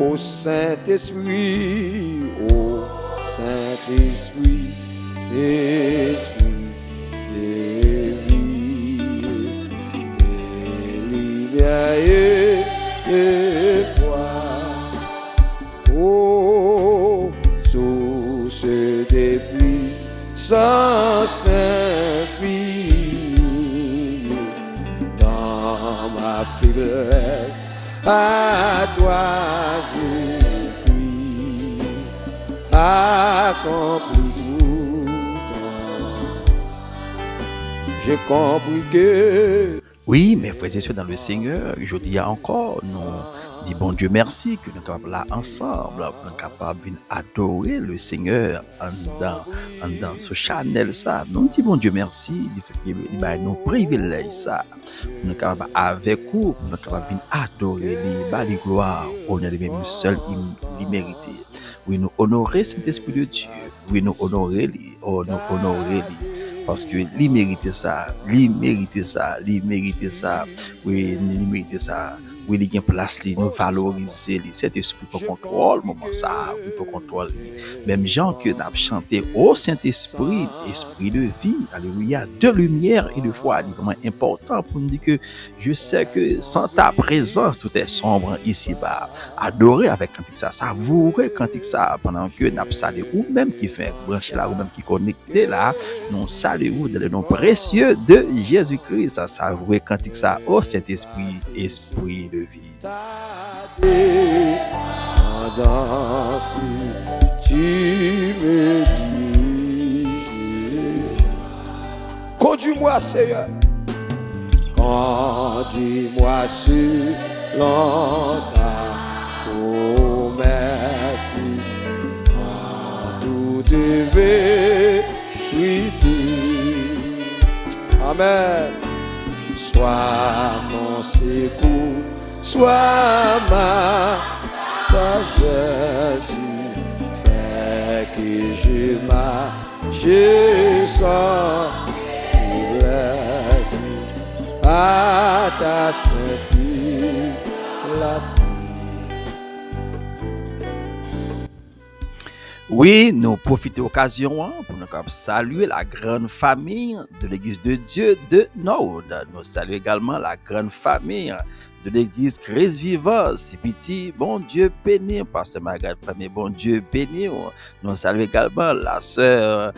Ô Saint-Esprit, ô Saint-Esprit, Esprit de vie, de lumière et foi. Ô source de puissance infinie, dans ma faiblesse, à toi je prie, accomplis tout temps. J'ai compris que Oui, mes frères et sœurs dans le Seigneur, je dis encore, nous disons bon Dieu merci que nous sommes capables là ensemble, nous sommes capables d'adorer le Seigneur en dans ce channel ça. Nous disons bon Dieu merci du fait qu'il nous privilège ça. Nous sommes capables avec vous, nous sommes capables d'adorer les gloires, honneur de même seul il mérite. Oui, nous honorer cet esprit de Dieu. Oui, nous honorer lui, nous honorer lui. Parce que lui mérite ça, lui mérite ça, lui mérite ça, oui, lui mérite ça. Oui, il y a une place, nous valoriser, cet esprit pour contrôle, moment ça, oui, pour contrôle. Même gens que nous avons chanté au Saint-Esprit, esprit de vie, alléluia, de lumière et de foi, c'est vraiment important pour nous dire que je sais que sans ta présence, tout est sombre ici-bas. Adorer avec cantique ça, savourer cantique ça, pendant que nous avons salué, ou même qui fait brancher là, ou même qui connecté là, nous saluons dans le nom précieux de Jésus-Christ, ça savourer cantique ça au Saint-Esprit, esprit de vie. pendant si tu me dis, conduis-moi Seigneur, conduis-moi selon ta promesse, en toute vérité. Amen. Sois mon secours, sois ma sagesse, fais que je marche sans faiblesse à ta sainteté. Oui, nous profitons de l'occasion pour nous saluer la grande famille de l'Église de Dieu de Nord. Nous saluons également la grande famille de l'Église Christ vivant, si petit, bon Dieu béni, Pasteur Margaret, famille, bon Dieu béni. Nous saluons également la sœur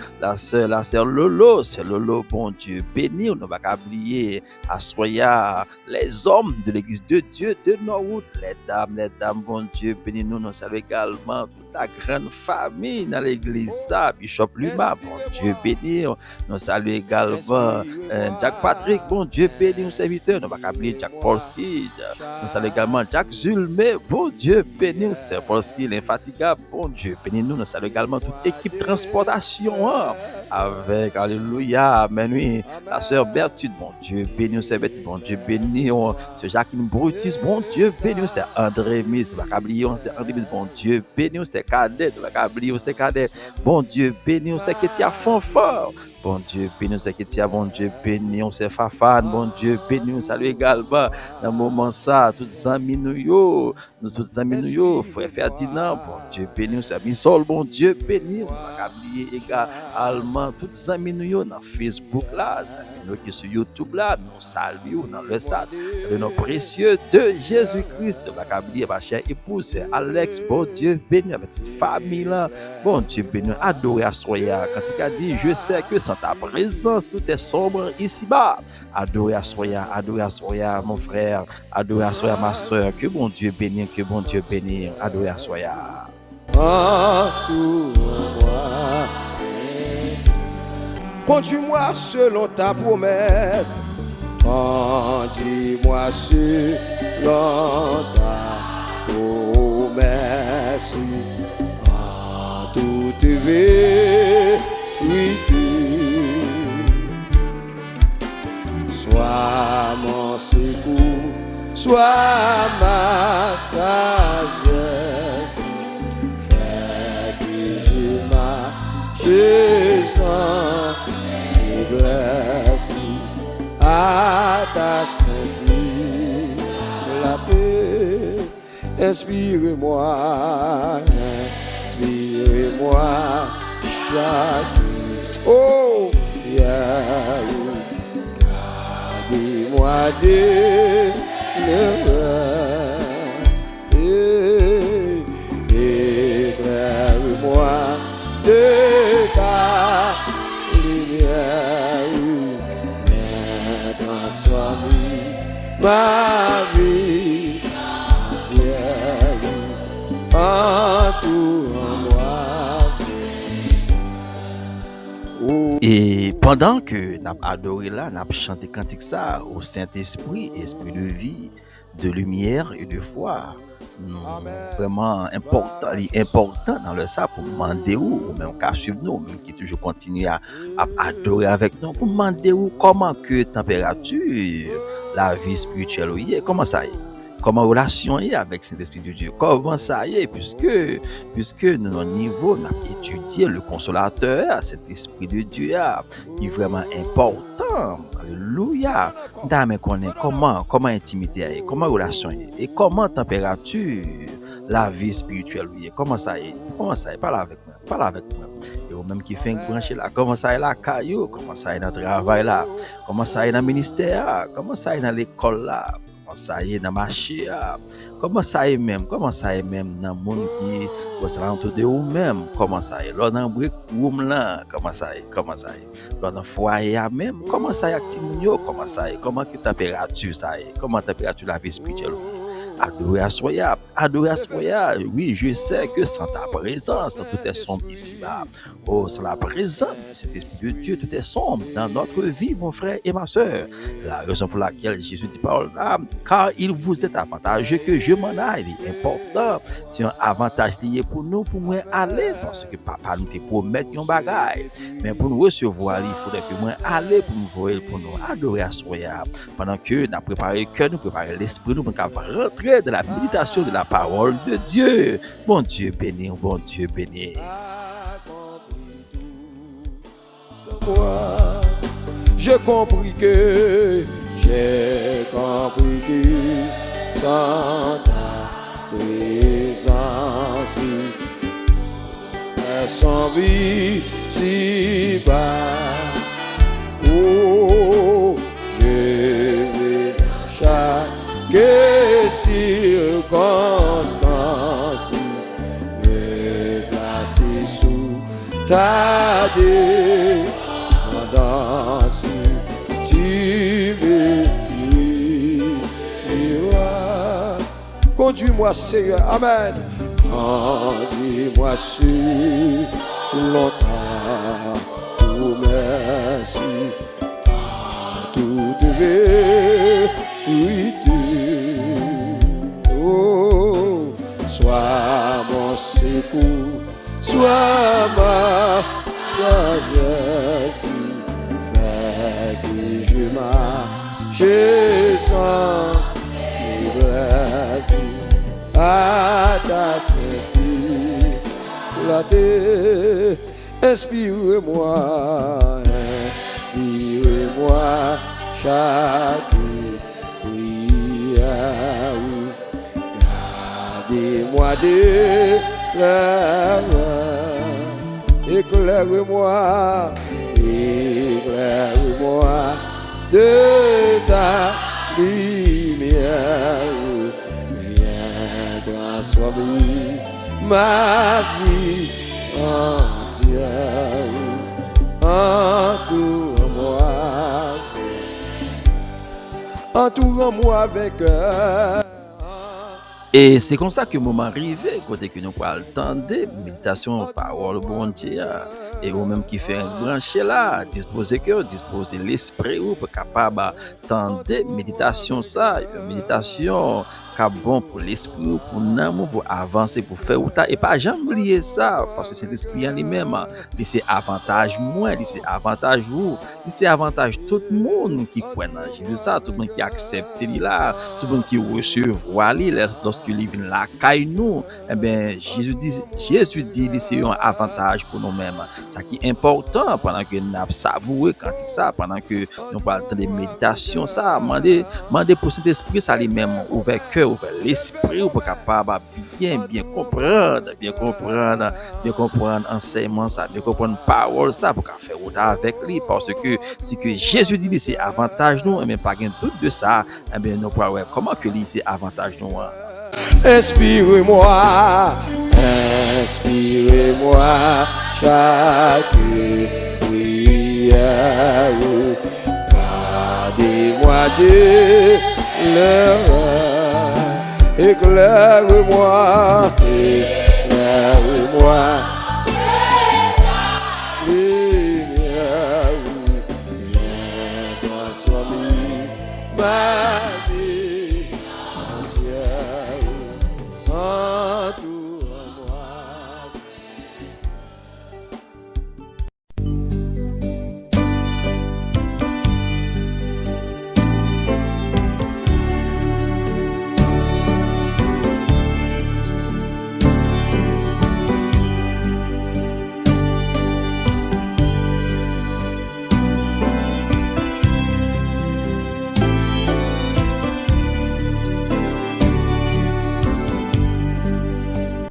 Lolo, c'est Lolo, bon Dieu béni. On ne va pas oublier à Soya, les hommes de l'Église de Dieu de Norwood, les dames, bon Dieu béni. Nous saluons également toute la grande famille dans l'Église, Bishop Luma, bon Dieu béni. Nous saluons également Jack Patrick, bon Dieu béni, nos serviteurs. Nous ne va pas oublier Jack Polski. Nous saluons également Jacques Zulme, bon Dieu béni, c'est Polski, l'infatigable, bon Dieu béni. Nous saluons également toute équipe transportation avec, alléluia, amen, oui, la sœur Bertude, bon Dieu béni, c'est Bertude, bon Dieu béni, c'est Jacqueline Brutus, bon Dieu béni, c'est André Miss, c'est André Miss, bon Dieu béni, c'est Cadet, c'est Cadet, bon Dieu béni, c'est Ketia Fonfort. Bon Dieu béni, c'est Ketia, bon Dieu béni, c'est Fafane, bon Dieu béni, salut également dans le moment ça, tous les amis nous, frère Ferdinand, bon Dieu béni, c'est Missol, bon Dieu béni, on va oublier également tous les amis nous dans Facebook là, les amis nous qui sur YouTube là, nous saluons dans le salle, le nom précieux de Jésus-Christ, on va oublier ma chère épouse, c'est Alex, bon Dieu béni, avec toute famille là, bon Dieu béni, adoré à Soya, quand il a dit, je sais que sans ta présence, tout est sombre ici-bas. Adoré à Soya, mon frère, adoré à Soya, ma soeur, que bon Dieu bénisse, adoré à Soya. Entoure-moi, conduis-moi selon ta promesse, conduis-moi selon ta promesse, en toute vérité. Sois mon secours, sois ma sagesse, fais que je marche sans faiblesse à ta sainteté. inspirez-moi, inspirez-moi chaque oh, yeah, gardez-moi des éclaire-moi de ta lumière, transforme ma vie entière, entoure-moi. Et pendant que nous avons adoré là, nous avons chanté cantique ça au Saint-Esprit, esprit de vie, de lumière et de foi. Vraiment important dans le ça pour demander ou même qu'à suivre nous, même qui toujours continue à adorer avec nous, pour demander comment que température la vie spirituelle est, comment ça y est. Comment relation est avec cet esprit de Dieu, comment ça y est, puisque nous, notre niveau, nous avons étudié le consolateur, cet esprit de Dieu qui est vraiment important. Alléluia. Nous connaît comment intimité est, comment relation est, et comment température la vie spirituelle est, comment ça y est, parle avec moi. Et au même qui fait un branché là, comment ça y est la caillou, comment ça y est dans le travail là, comment ça y est dans le ministère, comment ça y est dans l'école là. Comment ça y est dans ma chia, comment ça y est même dans le monde qui est autour de vous même, comment ça y est, là dans le break room là, comment ça y est, là dans le foyer même, comment ça y est, comment ça y est, comment que température ça y est, comment température la vie spirituelle adoration, oui, je sais que sans ta présence, tout est sombre ici-bas. Oh, sans la présence de cet esprit de Dieu, tout est sombre dans notre vie, mon frère et ma soeur. La raison pour laquelle Jésus dit parole là, car il vous est avantageux que je m'en aille. Il est important. C'est un avantage lié pour nous, pour moi aller, parce que papa nous te promet un bagage. Mais pour nous recevoir, il faudrait que moi aller pour nous voir, pour nous adorer à soya. Pendant que nous avons préparé le cœur, nous préparé l'esprit, nous avons rentrer de la méditation de la parole de Dieu. Bon Dieu béni, bon Dieu béni. J'ai compris que sans ta présence, personne vit si bas. Oh, je vais chaque circonstance me placer sous ta dépendance. Tu me diras, conduis-moi Seigneur, amen. Conduis-moi sur longtemps pour merci toute vérité. Oh, sois mon secours, sois ma sagesse, fais que je marche sans faiblesse à ta sainteté. Inspire-moi chaque prière. Gardez-moi éclaire-moi de ta lumière. Viens transformer ma vie entière. Entoure-moi avec Et c'est comme ça que le moment arrivé, côté que nous pouvons attendre, méditation, parole, bon Dieu, et ou même qui fait un branché là, disposer cœur, disposer l'esprit, ou pour capable attendre méditation ça, une méditation qui bon pour l'esprit, pour l'âme, pour avancer, pour faire ou ta, et pas jamais oublier ça, parce que c'est l'esprit en lui-même, c'est avantage moi, c'est avantage vous, c'est avantage tout le monde qui croit dans Jésus ça, tout le monde qui accepte lui là, tout le monde qui recevoir lui lorsque il vient là caille nous, eh ben Jésus dit c'est un avantage pour nous-mêmes. Ça qui est important pendant que nous savouré cantique ça, pendant que nous parlons de méditation ça, demander pour cet esprit ça lui-même ouvert cœur ouvert l'esprit pour capable bien comprendre enseignement ça, bien comprendre parole ça pour faire route avec lui parce que si que Jésus dit c'est avantage nous, mais pas gain doute de ça, eh bien nous pourrons voir comment que lui c'est avantage nous. Inspirez-moi, inspirez-moi chaque prière. Gardez-moi de l'erreur. Éclaire-moi, éclaire-moi. Lumière, viens transformer ma vie entière. Entoure-moi.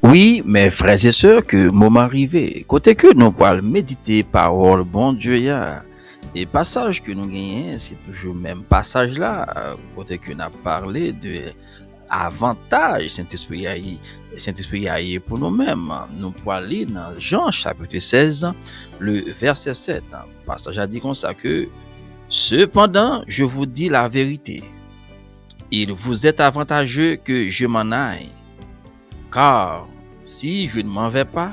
Oui, mes frères et sœurs, que moment arrivé, côté que nous pourrons méditer parole bon Dieu ya. Et passage que nous gagnons, c'est toujours le même passage là, côté que nous avons parlé de avantage Saint-Esprit a pour nous-mêmes. Nous pourrons aller dans Jean chapitre 16, le verset 7. Passage a dit comme ça que cependant, je vous dis la vérité. Il vous est avantageux que je m'en aille. Car si je ne m'en vais pas,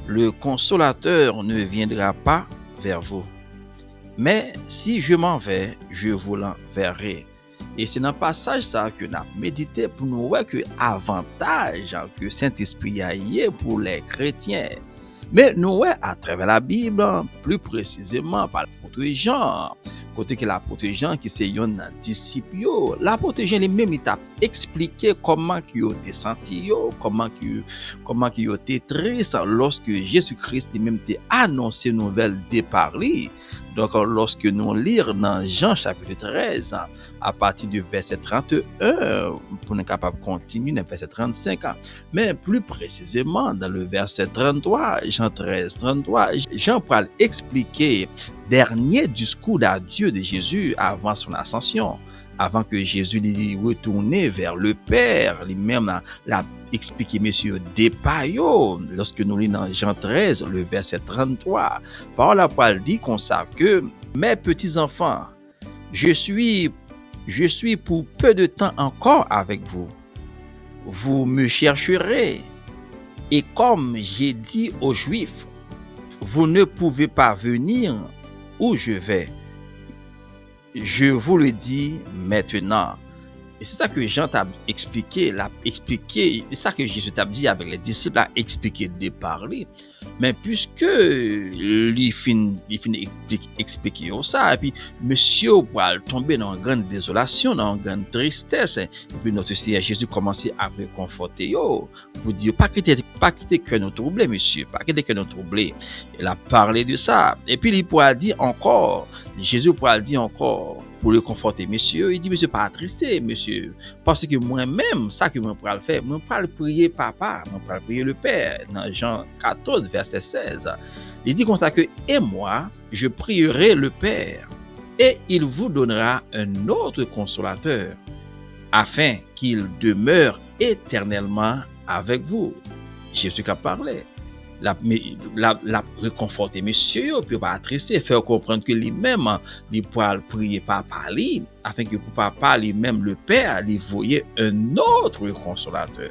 le consolateur ne viendra pas vers vous. Mais si je m'en vais, je vous l'enverrai. Et c'est dans le passage ça que nous avons médité pour nous voir que avantage que Saint-Esprit a pour les chrétiens. Mais nous voyons à travers la Bible, plus précisément par l'apôtre Jean, côté que l'apôtre Jean qui c'est un disciple, l'apôtre Jean lui-même il t'a expliqué comment qu'il était senti, comment qu'il était triste lorsque Jésus-Christ lui-même t'a annoncé nouvelle départ lui. Donc lorsque nous lisons dans Jean chapitre 13 à partir du verset 31 pour nous capable continuer dans le verset 35, mais plus précisément dans le verset 33, Jean 13 33, Jean pourra expliquer dernier discours d'adieu de Jésus avant son ascension, avant que Jésus lui retourne vers le Père, lui-même l'a expliqué monsieur dépayo lorsque nous lisons dans Jean 13 le verset 33. Par la parole dit comme ça que mes petits enfants, je suis pour peu de temps encore avec vous. Vous me chercherez et comme j'ai dit aux Juifs, vous ne pouvez pas venir où je vais. Je vous le dis maintenant. Et c'est ça que Jean t'a expliqué, c'est ça que Jésus t'a dit avec les disciples, a expliqué de parler. Mais puisque lui fin expliquer ça, et puis monsieur va tomber dans une grande désolation, dans une grande tristesse, et puis notre Seigneur Jésus commençait à réconforter pour dire pas quitter que nous troubler, monsieur, pas quitter que nous troubler. Il a parlé de ça. Et puis il pourra dire encore, Jésus pourra dire encore, pour le conforter, monsieur, il dit, monsieur, pas attristé, monsieur, parce que moi-même, ça que moi pourrais le faire, moi pourrais prier papa, moi pourrais prier le Père, dans Jean 14, verset 16. Il dit comme ça que, et moi, je prierai le Père, et il vous donnera un autre consolateur, afin qu'il demeure éternellement avec vous. Jésus qui a parlé. La réconforter monsieur puis pas attristé, faire comprendre que lui-même il pourra prier papa lui afin que pour papa lui-même le Père lui voyait un autre consolateur,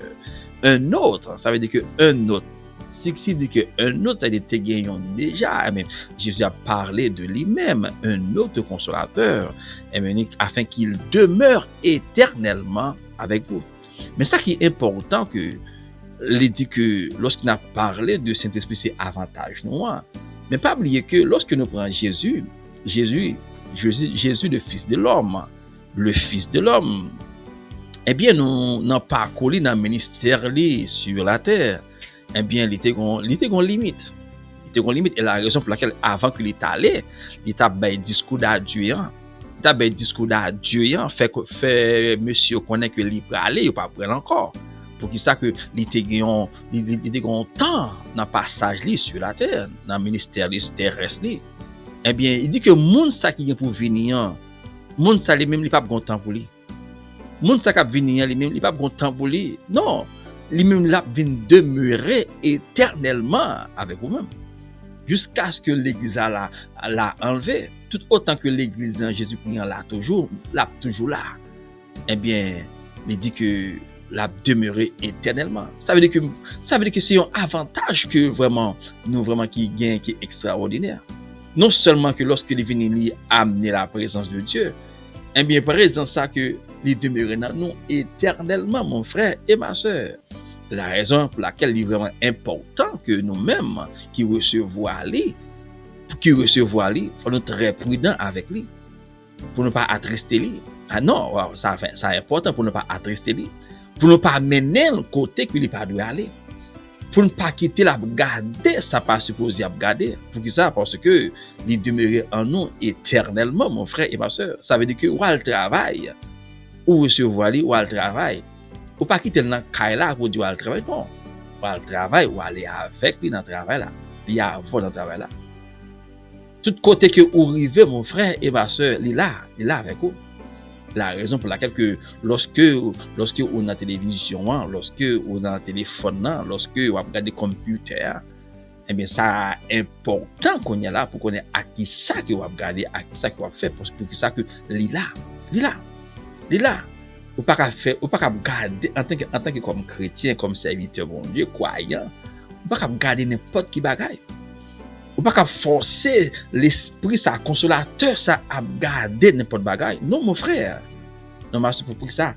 un autre, ça veut dire que un autre, si dit que un autre ça veut dire que gagnons déjà, mais Jésus a parlé de lui-même un autre consolateur afin qu'il demeure éternellement avec vous. Mais ça qui est important que il dit que lorsqu'il a parlé de Saint-Esprit, c'est avantage, non? Mais pas oublier que lorsque nous prenons Jésus, le Fils de l'homme, eh bien, nous n'avons pas collé dans le ministère sur la terre, eh bien, il était une limite. Et la raison pour laquelle, avant qu'il est allé, il a fait un discours d'adieu. t'as ben discours d'adieu, fait monsieur connaît que li aller, il pas prendre encore. Pour qui ça que li te gagne temps dans passage li sur la terre, dans ministère terrestre li. Eh bien, il dit que moun ça qui vient pour venir, moun ça lui même li pas bon temps pour lui. Moun ça qui venir lui même li pas bon temps pour lui. Non, lui même là vient demeurer éternellement avec vous-même. Jusqu'à ce que l'église l'a enlevé, tout autant que l'église en Jésus-Christ là toujours là. Eh bien, il dit que l'a demeurer éternellement. Ça veut dire que c'est un avantage que vraiment nous vraiment qui gagne qui est extraordinaire. Non seulement que lorsque les venus amener la présence de Dieu, eh bien présent ça que les demeurer dans nous éternellement, mon frère et ma sœur. La raison pour laquelle il est vraiment important que nous-mêmes qui recevons lui, faut nous très prudents avec lui, pour ne pas attrister lui. Ah non, ça est important pour ne pas attrister lui, pour ne pas mener le côté qu'il n'est pas doit aller, pour ne pas quitter la garder, ça pas supposé à garder. Pour qui ça? Parce que il demeure en nous éternellement, mon frère et ma soeur. Ça veut dire que ou elle travaille, ou recevoir lui, ou elle travaille. Ou pas quitter dans caille là pour dire al travail non. Ou al travail ou aller avec lui dans travail là. Il y a avant dans travail là. Tout côté que ou rive mon frère et ma soeur, il là avec vous. La raison pour laquelle que lorsque on a la télévision, lorsque on a le téléphone, lorsque on regarde le computer, eh bien ça est important qu'on est là pour qu'on ait à qui ça que on va regarder, à qui ça qu'on va faire parce que pour ça que il là. Ou pas garder en tant que comme chrétien, comme serviteur bon Dieu, croyant, ou pas garder n'importe qui bagaille. Ou pas forcer l'esprit ça consolateur ça à garder n'importe bagaille. Non mon frère. Non mais c'est pour ça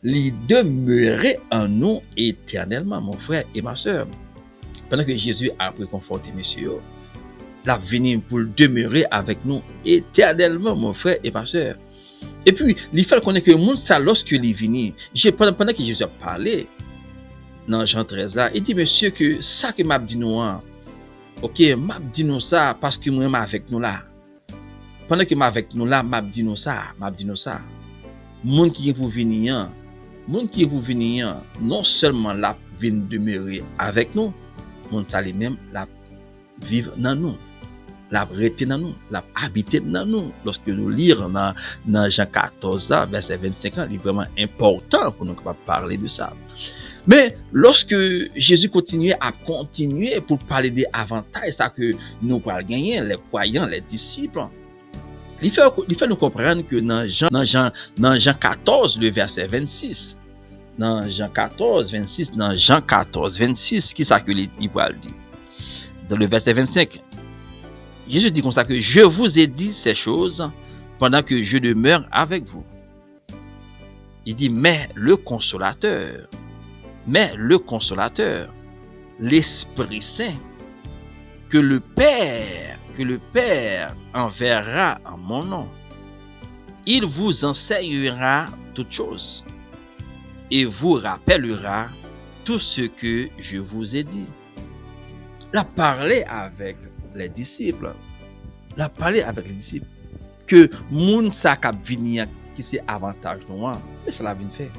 il demeurer en nous éternellement mon frère et ma sœur. Pendant que Jésus a réconforté monsieur, l'a venu pour demeurer avec nous éternellement mon frère et ma sœur. Et puis, il faut connaître que le monde, ça, lorsque il est venu, pendant que Jésus a parlé, dans Jean 13, là, il dit, monsieur, que ça que m'a dit nous, ok, m'a dit nous ça, parce que moi, avec nous là. Pendant que m'a avec nous là, m'a dit nous ça. Monde qui est pour venir, non seulement là, vient demeurer avec nous, monde ça lui-même, là, vivre dans nous. La rester dans nous, la habiter dans nous. Lorsque nous lisons dans Jean 14, verset 25, c'est vraiment important pour nous parler de ça. Mais lorsque Jésus continuait pour parler des avantages, ça que nous pourrons gagner, les croyants, les disciples, il fait nous comprendre que dans Jean 14, le verset 26, dans Jean 14, 26, qui ça que il va dire? Dans le verset 25, Jésus dit comme ça que je vous ai dit ces choses pendant que je demeure avec vous. Il dit, mais le consolateur, l'Esprit Saint, que le Père enverra en mon nom, il vous enseignera toutes choses et vous rappellera tout ce que je vous ai dit. Il a parlé avec les disciples. Que moun sa k'ap vini qui c'est avantage nous, mais ça la vient faire.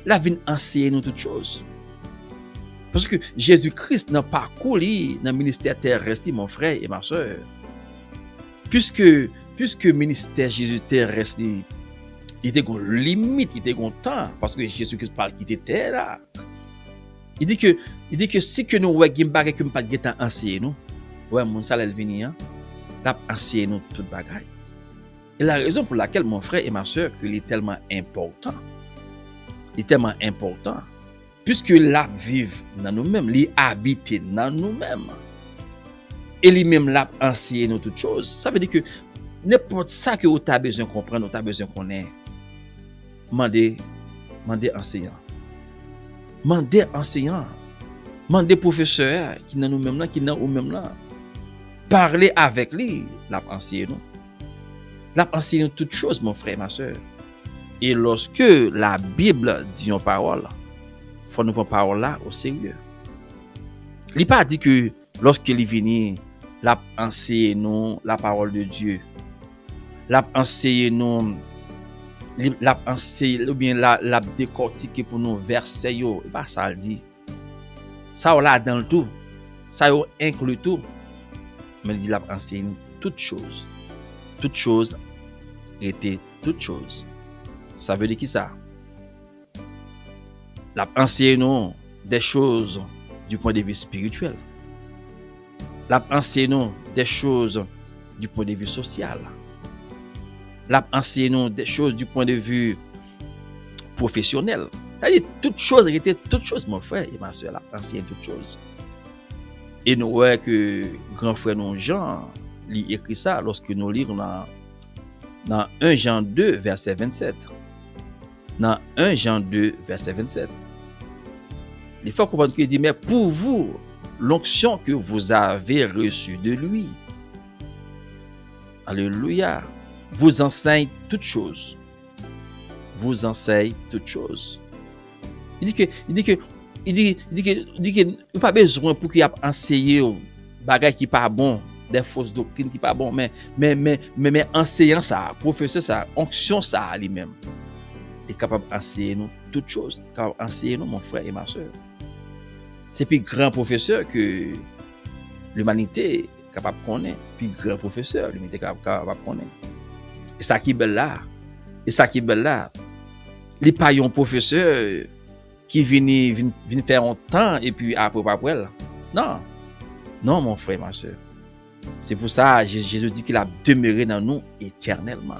La vient enseigner nous toutes choses. Parce que Jésus-Christ n'a pas coulé dans le ministère terrestre, mon frère et ma soeur. Puisque le ministère Jésus terrestre, il était une limite, il était un temps, parce que Jésus-Christ parle qui était là. Il dit que si que nous voyons bagay que pas geta enseigner nous, ouais mon ça elle venir, l'a enseigner nous toute bagaille. Et la raison pour laquelle mon frère et ma soeur il est tellement important. Puisque la vive dans nous-mêmes, li habite dans nous-mêmes. Et lui-même l'a enseigné nous toutes choses. Ça veut dire que n'importe ça que vous avez besoin de comprendre, vous avez besoin de connaître. Mandez enseignant. Mandez professeur qui dans nous-mêmes là, qui dans nous-mêmes là. Parlez avec lui, l'a enseigné nous. L'a enseigné toutes choses, mon frère et ma soeur. Et lorsque la Bible dit une parole, il faut nous prendre parole là au sérieux. Il n'a pas dit que lorsque il est venu, l'a enseigné nous la parole de Dieu. l'a enseigné nous, l'a enseigné ou bien l'a décortiqué pour nous verset yo, pas ça le dit. Ça là dans le tout. Ça yo inclut tout. Mais il l'a enseigné toutes choses. Toutes choses étaient toutes choses. Ça veut dire qui ça? L'a enseigné nous des choses du point de vue spirituel. L'a enseigné nous des choses du point de vue social. L'a enseigné nous des choses du point de vue professionnel. C'est-à-dire toutes choses étaient toutes choses, mon frère et ma soeur. L'a enseigné toutes choses. Et nous voyons que grand frère nous Jean lui écrit ça lorsque nous lisons dans 1 Jean 2 verset 27. Dans 1 Jean 2 verset 27. Il faut comprendre qu'il dit mais pour vous l'onction que vous avez reçue de lui. Alléluia. Vous enseigne toutes choses. Vous enseigne toutes choses. Il dit que pas besoin pour qu'il a enseigné bagay qui pas bon, des fausses doctrines qui pas bon, mais enseignant ça, professeur ça, onction ça lui-même. Il est capable d'enseigner nous toutes choses, capable d'enseigner nous mon frère et ma soeur. C'est plus grand professeur que l'humanité est capable de connaître, plus grand professeur l'humanité est capable de connaître. Et ça qui est belle là, les pas un professeur qui vient faire un temps et puis après. Non, mon frère, ma soeur. C'est pour ça Jésus dit qu'il a demeuré dans nous éternellement.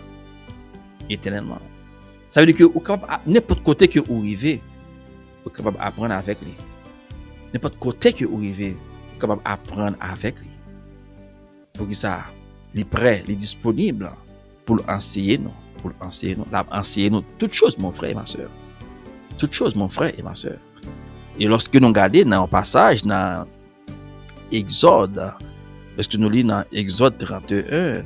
Éternellement. Ça veut dire que n'importe côté que vous arrivez, vous êtes capable d'apprendre avec lui. N'importe côté que vous arrivez, vous êtes capable d'apprendre avec lui. Pour que ça, il est prêt, il est disponible pour enseigner nous. Enseigner nous toutes choses, mon frère et ma soeur. Toutes choses, mon frère et ma soeur. Et lorsque nous regardons dans un passage, dans Exode, lorsque nous lisons dans Exode 31,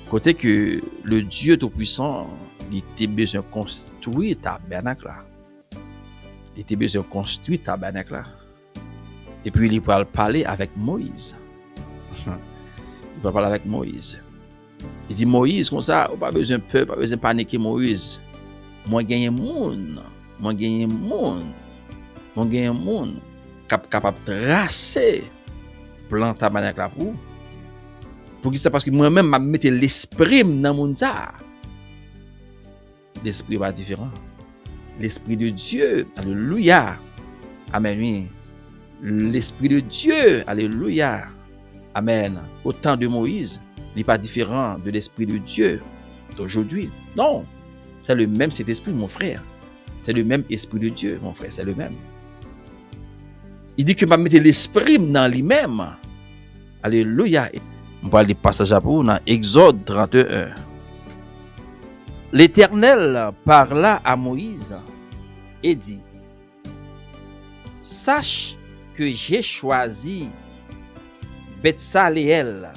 côté que le Dieu Tout-Puissant, il était besoin de construire tabernacle là. Et puis il va parler avec Moïse. Il dit Moïse, comme ça, pas besoin de peur, pas besoin de paniquer Moïse. Moi gagner monde capable de tracer plan tabernacle là pour qui ça parce que moi-même m'a mettre l'esprit dans monde ça. L'esprit va différent. L'esprit de Dieu, alléluia. Amen. Oui. L'esprit de Dieu, alléluia. Amen. Au temps de Moïse, il n'est pas différent de l'esprit de Dieu d'aujourd'hui. Non. C'est le même cet esprit, mon frère. C'est le même esprit de Dieu, mon frère. C'est le même. Il dit que m'a mettre l'esprit dans lui-même. Alléluia. On va aller passager pour dans Exode 31. L'Éternel parla à Moïse et dit: Sache que j'ai choisi Betsaléel,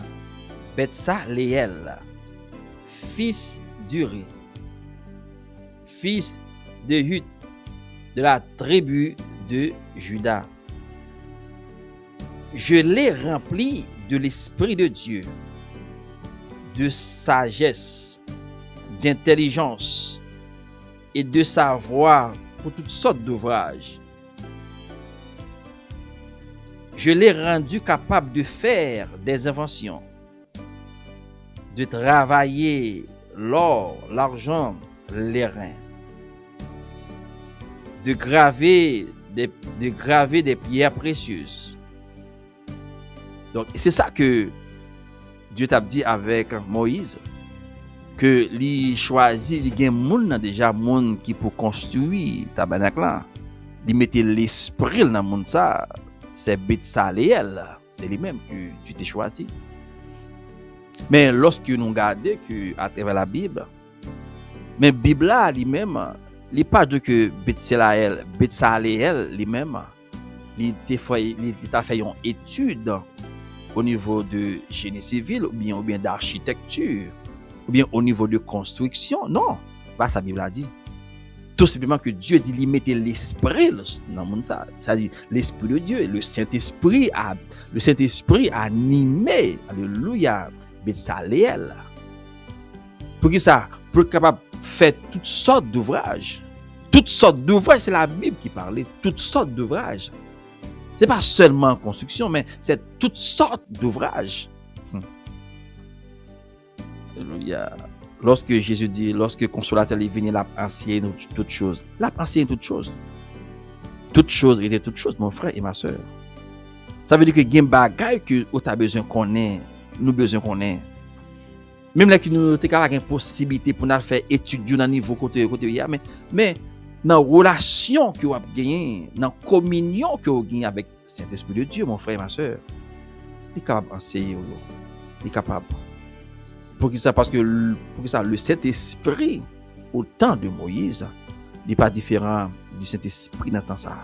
fils d'Uri, fils de Hut, de la tribu de Juda. Je l'ai rempli de l'Esprit de Dieu, de sagesse, d'intelligence et de savoir pour toutes sortes d'ouvrages. Je l'ai rendu capable de faire des inventions, de travailler l'or, l'argent, les reins, de graver des pierres précieuses. Donc, c'est ça que Dieu t'a dit avec Moïse, que lui choisit, il y a déjà monde qui pour construire tabernacle là. Il mettait l'esprit dans le monde ça, c'est Betsaléel, c'est lui-même que tu t'es choisi. Mais lorsque nous regardons que à travers la Bible, mais Bible là lui-même, il n'est pas de que Betsaléel lui-même, il a fait une étude au niveau de génie civil ou bien d'architecture ou bien au niveau de construction. Non, pas ça Bible a dit. Tout simplement que Dieu dit qu'il mettait l'esprit dans le monde ça. C'est-à-dire l'esprit de Dieu, le Saint-Esprit a animé, alléluia, Bezaleel. Pour qui ça? Pour être capable de faire toutes sortes d'ouvrages. Toutes sortes d'ouvrages, c'est la Bible qui parlait. Toutes sortes d'ouvrages. C'est pas seulement construction, mais c'est toutes sortes d'ouvrages. Alléluia. Lorsque Jésus dit, lorsque consolateur est venu, l'a enseigné toutes choses. L'a enseigné toutes choses. Toutes choses étaient toutes choses, mon frère et ma soeur. Ça veut dire que il y a des bagages que tu as besoin qu'on ait, nous besoin qu'on ait. Même là que nous avons une possibilité pour nous faire étudier dans le niveau côté mais dans la relation que vous avez gagnée, dans la communion que vous avez gagnée avec le Saint-Esprit de Dieu, mon frère et ma soeur, il est capable d'enseigner. Il est capable. Pour que ça, parce que le Saint-Esprit, au temps de Moïse, n'est pas différent du Saint-Esprit dans le temps ça.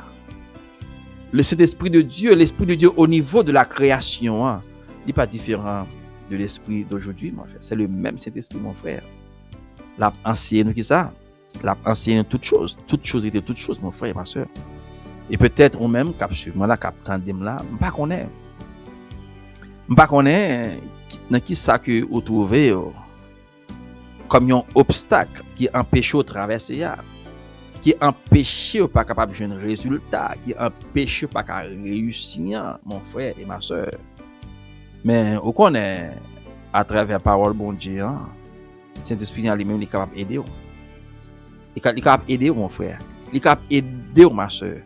Le Saint-Esprit de Dieu, l'Esprit de Dieu au niveau de la création, n'est pas différent de l'Esprit d'aujourd'hui, mon frère. C'est le même Saint-Esprit, mon frère. L'a enseigné nous qui ça? L'a enseigné toutes choses. Toutes choses étaient toutes choses, mon frère et ma soeur. Et peut-être ou même, cap suivant là, cap tandem là, m'pas connaît dans qui ça que vous trouvez comme un obstacle qui empêche de traverser, qui empêche pas capable de jouer un résultat, qui empêche pas qu'à réussir, mon frère et ma soeur. Mais on connaît à travers la parole bon Dieu, Saint-Esprit lui-même il est capable d'aider. Il est capable d'aider mon frère. Il est capable d'aider ma soeur.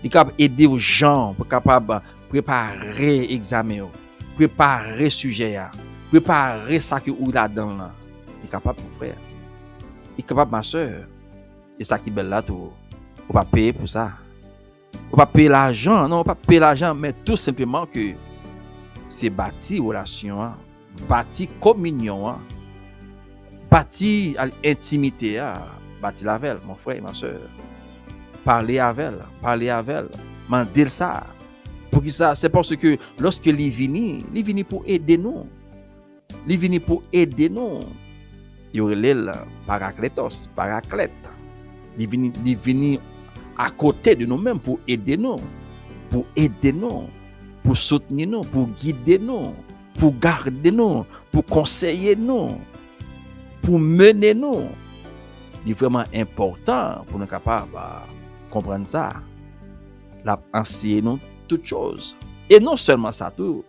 Il est capable d'aider aux gens pour capable préparer l'examen, préparer sujet, préparer ça que ou là-dedans là. Il est capable mon frère. Il est capable ma soeur. Et ça qui est belle là tout. On va payer pour ça. On va payer l'argent, non, on va pas payer l'argent, mais tout simplement que c'est bâti relation, bâti communion, bâti intimité, bâti la veille, mon frère et ma soeur. Parler avec elle, mandel ça. Pour qui ça? C'est parce que lorsque il vient pour aider nous. Il vient pour aider nous. Il y aurait le paraclète. Il vient à côté de nous-mêmes pour aider nous. Pour soutenir nous, pour guider nous, pour garder nous, pour conseiller nous, pour mener nous. Il est vraiment important pour nous capables de comprendre ça. La enseigner nous toutes choses. Et non seulement ça tout.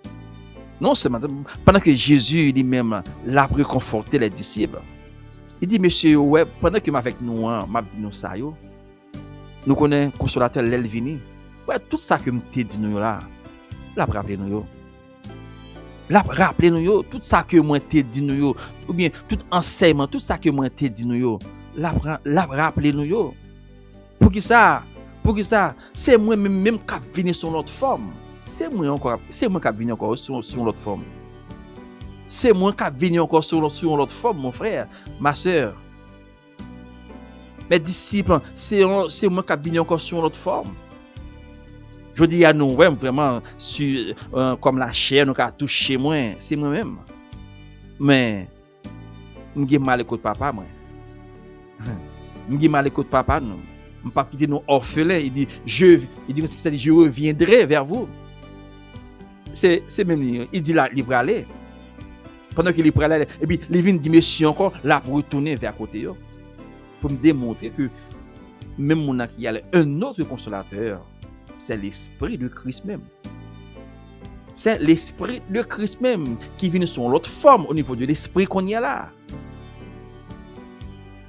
Non seulement pendant que Jésus lui-même l'a réconforté les disciples. Il dit monsieur ouais pendant que avec nous m'a dit nous ça yo. Nous connaissons consolateur l'Elvini. Ouais tout ça que m'était dit nous là. La rappelez nous tout ça que moi t'ai dit nous ou bien tout enseignement tout ça que moi t'ai dit nous la rappelez nous pour qui ça c'est moi même qui venir sur l'autre forme c'est moi qui venir encore sur l'autre forme c'est moi qui venir encore sur l'autre forme mon frère ma soeur mes disciples c'est moi qui venir encore sur l'autre forme. Je dis à nous vraiment sur comme la chair nous a touché moi c'est moi-même mais m'gé mal écoute papa moi m'gé mal écoute papa nous pas quitter nous orphelins il dit je reviendrai vers vous c'est même il dit là il va aller pendant qu'il est aller et puis il vient dit monsieur encore là pour retourner vers côté yo pour me démontrer que même mon qui y a un autre consolateur. C'est l'esprit de Christ même. C'est l'esprit de Christ même qui vient sur l'autre forme au niveau de l'esprit qu'on y a là.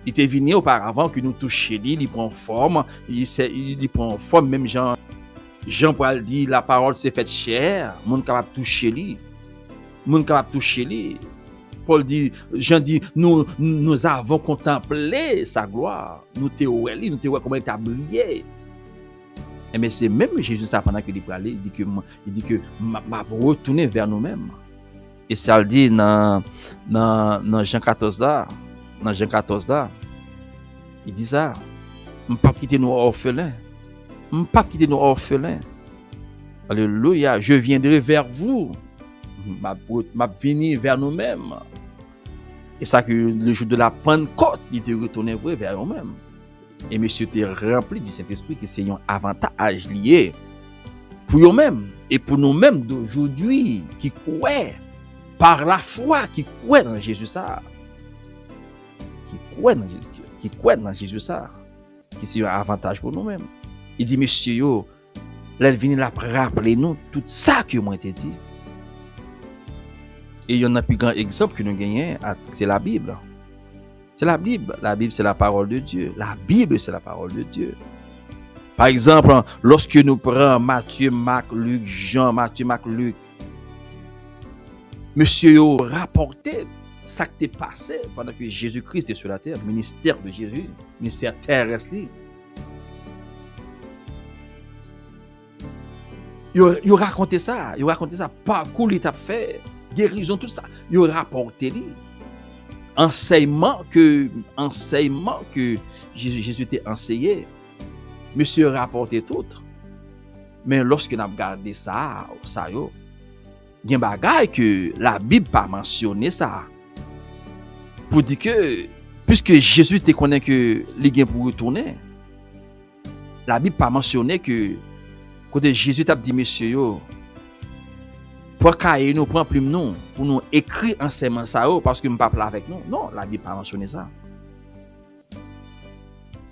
Il était venu auparavant que nous touchions, il prend forme, il prend forme même Jean-Paul dit la parole s'est faite chair, monde capable toucher lui. Paul dit Jean dit nous avons contemplé sa gloire, nous te voyons comment il a brillé. Mais c'est même Jésus ça pendant qu'il est allé, il dit que m'a retourner vers nous-mêmes. Et ça le dit dans Jean 14 là, il dit ça, pas quitter nos orphelins. Alléluia, je viendrai vers vous. M'a venir vers nous-mêmes. Et ça que le jour de la Pentecôte, il était retourné vers nous-mêmes. Et monsieur était rempli du Saint-Esprit qui c'est un avantage lié pour eux-mêmes et pour nous-mêmes d'aujourd'hui qui croient par la foi qui croit dans Jésus ça. Qui croit dans Jésus ça. Qui c'est un avantage pour nous-mêmes. Il dit, monsieur yo, là, il vient là rappeler nous tout ça que moi t'ai dit. Et il y en a un plus grand exemple que nous gagnons, c'est la Bible. C'est la Bible. La Bible, c'est la parole de Dieu. La Bible, c'est la parole de Dieu. Par exemple, lorsque nous prenons Matthieu, Marc, Luc, Jean, Matthieu, Marc, Luc, monsieur yo rapporté ça qui t'est passé pendant que Jésus-Christ est sur la terre, le ministère de Jésus, le ministère terrestre. Il raconté ça, parcours il t'a fait, guérison, tout ça. Il rapporté lui. Enseignement que Jésus t'a enseigné. Monsieur rapporté tout. Mais lorsque nous avons regardé ça yo, il y a un bagage que la Bible pas mentionné ça. Pour dire que, puisque Jésus te connaît que les gens pour retourner, la Bible pas mentionné que, quand Jésus t'a dit, monsieur yo, pour cahier nous, prendre plume nous, pour nous écrire enseignement ça, parce que nous ne parlons pas avec nous. Non, la Bible pas mentionné ça.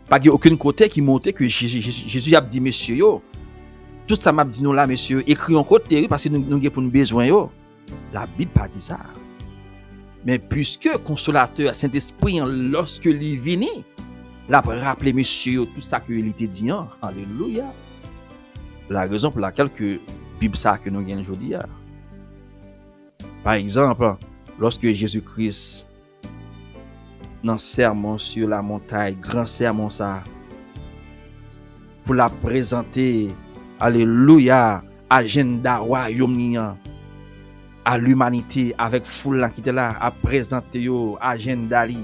Pas qu'il y a aucun côté qui montre que Jésus a dit, monsieur yo, tout ça m'a dit nous là, monsieur, écrit en côté, parce que nous avons pour nous besoin yo. La Bible pas dit ça. Mais puisque consolateur, Saint-Esprit, lorsque il vient, il a rappelé monsieur tout ça que il était dit. Alléluia. La raison pour laquelle que Bible ça que nous gagnons aujourd'hui. Par exemple, lorsque Jésus-Christ, dans le sermon sur la montagne, grand sermon ça, pour la présenter, alléluia, agenda royaume à l'humanité avec foule qui était là à présenter yo agenda li.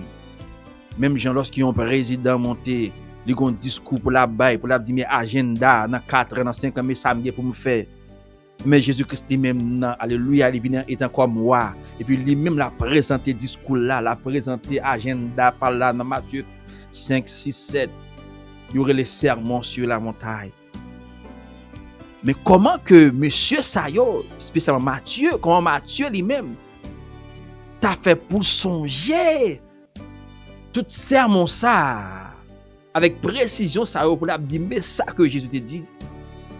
Même gens lorsqu'ils ont président monté, ils ont un discours pour la bail pour la dire mais agenda dans 4 ans dans 5 ans mais ça me pour me faire. Mais Jésus-Christ lui-même alléluia il vient étant comme moi et puis lui-même l'a présenté discours là, l'a présenté agenda par là dans Matthieu 5 6 7. Il y aurait les sermons sur la montagne. Mais comment que monsieur Sayo, spécialement Matthieu, comment Matthieu lui-même t'a fait pour songer tout sermon ça avec précision ça pour la dire mais ça que Jésus te dit,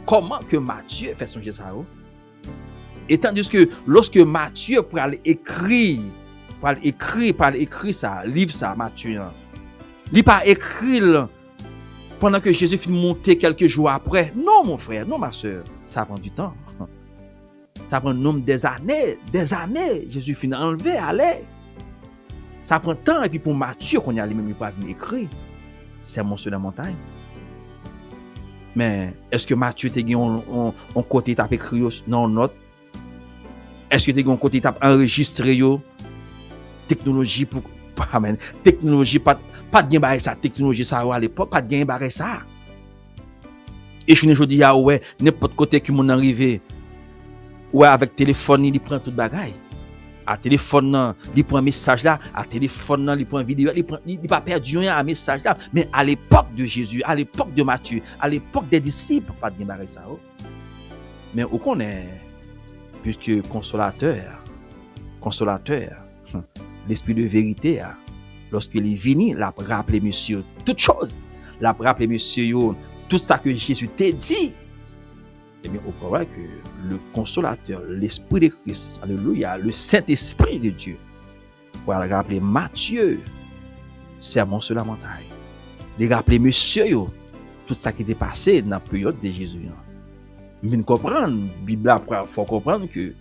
comment que Matthieu fait songer ça? Et tandis que lorsque Matthieu pour écrire ça, livre ça Matthieu, il pas écrire pendant que Jésus finit monter quelques jours après. Non, mon frère, non, ma soeur. Ça prend du temps. Ça prend nombre des années. Jésus finit enlever, aller. Ça prend temps. Et puis pour Matthieu, qu'on y a lui-même, il pas venir écrire. C'est mon sur la montagne. Mais est-ce que Matthieu t'a dit on côté tape écrit non note? Est-ce que t'as dit on côté tape enregistré technologie pour amen. Technologie pas de gain ça technologie ça à l'époque pas de gain barrer ça et je ne dis ya ouais n'importe côté que mon arrivé ouais avec téléphone il prend tout bagaille à téléphone il prend message là à téléphone il prend vidéo il pas perdu rien à message là mais à l'époque de Jésus à l'époque de Matthieu à l'époque des disciples pas de gain barrer ça mais on connaît puisque consolateur l'esprit de vérité lorsque il vient, l'a rappelé monsieur toute chose, l'a rappelé monsieur tout ça que Jésus t'a dit. Eh bien, on croit que le consolateur, l'esprit de Christ, alléluia, le Saint-Esprit de Dieu, pour rappeler Matthieu, sermon sur la montagne, il rappeler monsieur tout ça qui était passé dans la période de Jésus. Mais comprendre, la Bible faut comprendre que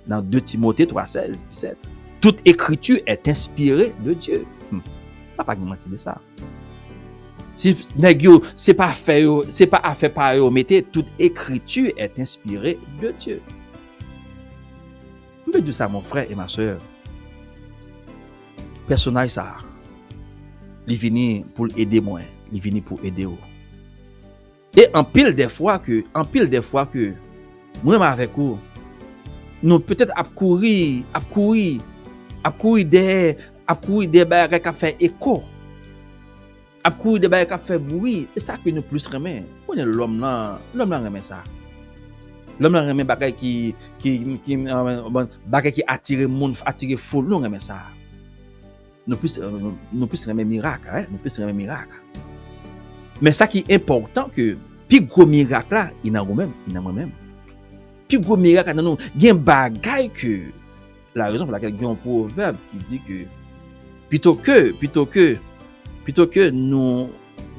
dans 2 Timothée 3:16-17, toute écriture est inspirée de Dieu. Pas mentir de ça. Si nèg c'est pas affaire par eux, mettez toute écriture est inspirée de Dieu. Je veux dire ça mon frère et ma soeur. Personnage ça. Il vient pour aider moi, il vient pour aider vous. Et en pile des fois que moi avec vous nous peut-être à courir des bagages qui fait écho. À courir des bagages qui fait bruit. C'est ça que nous plus remet. On est l'homme là remet ça. L'homme là remet bagay bagay qui attire monde, attire foule, nous remet ça. Nous plus remet miracle, hein? Nous plus remet miracle. Mais ça qui est important que plus gros miracle là, il dans nous-mêmes, Plus gros miracle dans nous, il y a un bagay que la raison pour laquelle il y a un proverbe qui dit que plutôt que nous